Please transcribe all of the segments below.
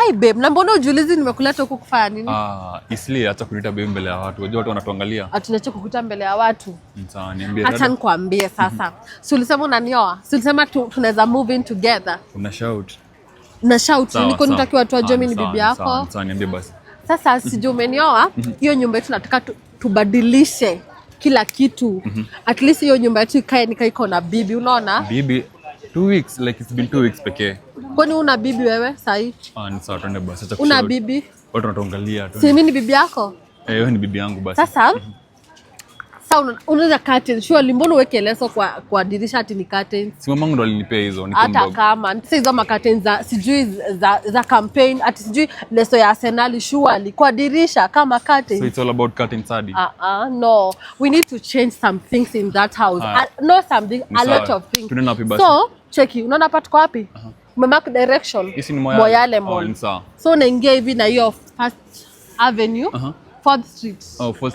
Hey babe, na mbona ujiulizi nimekuleta huku kufanya nini? Isli acha kunita babe mbele ya watu. Wajua watu wanatuangalia. Atunacho kukuta mbele ya watu. Sawa, niambie. Acha nikwambie sasa. Si ulisema unanioa? Si ulisema tunaweza move in together? Una shout. Na shout niko nitaki watu wajue mimi ni bibi yako. Sawa, niambie basi. Sasa sijui umenioa, hiyo nyumba yetu nataka tubadilishe kila kitu. At least hiyo nyumba yetu ikae iko na bibi, unaona? Bibi 2 weeks, like it's been 2 weeks pekee. Kwani una bibi wewe sahi? Ni sawa, twende basi. Acha una bibi? Watu wanatuangalia tu. Si mimi ni bibi yako? Wewe ni bibi yangu basi. Sasa unaweza curtains. Sure, mbona uweke leso kwa dirisha ati ni curtains? Si mamangu ndo alinipea hizo, niko mdogo. Hata kama sasa hizo curtains za sijui za campaign ati sijui leso ya Arsenal surely kwa dirisha kama curtains. So it's all about curtains sadi. No. We need to change some things in that house. No something, a lot of things. So, cheki, unaona hapa tuko wapi? Umemark direction. Isi ni Moyale Mall. So unaingia hivi na hiyo First Avenue, 4th Street.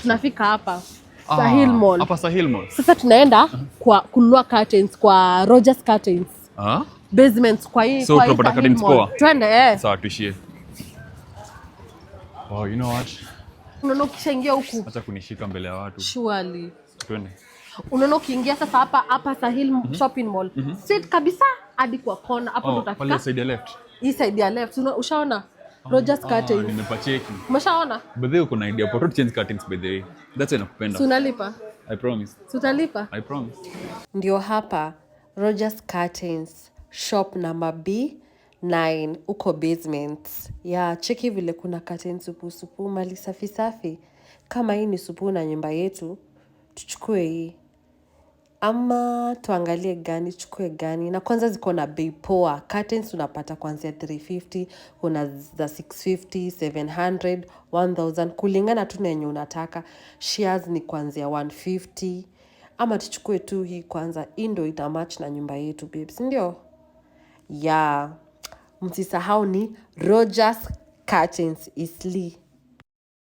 Tunafika hapa. Sahil Mall. Hapa Sahil Mall. Sasa tunaenda kwa kununua curtains kwa Rogers Curtains. Basements kwa hii. So tunapata curtains poa. Twende Sawa, tuishie. Oh, you know what? Unaona ukishaingia huku. Acha kunishika mbele ya watu. Surely. Twende. Unaona ukiingia sasa hapa Sahil Shopping Mall. Straight kabisa hadi kwa kona hapo tutafika. Pale side ya left. Hii side ya left. Ushaona? Rogers Curtains. Nimepacheki. Umeshaona? By the way uko na idea for change curtains by the way. That's why nakupenda. Unalipa? I promise. Utalipa? I promise. Ndio hapa Rogers Curtains shop number B9 uko basement. Cheki vile kuna curtains supu mali safi. Kama hii ni supu na nyumba yetu, tuchukue hii. Ama tuangalie gani, chukue gani. Na kwanza ziko na bei poa. Curtains unapata kuanzia 350, kuna za 650, 700, 1000 kulingana tu na yenye unataka. Shears ni kuanzia 150. Ama tuchukue tu hii kwanza. Hii ndio itamatch na nyumba yetu, babes. Ndio? Msisahau ni Rogers Curtains Isli.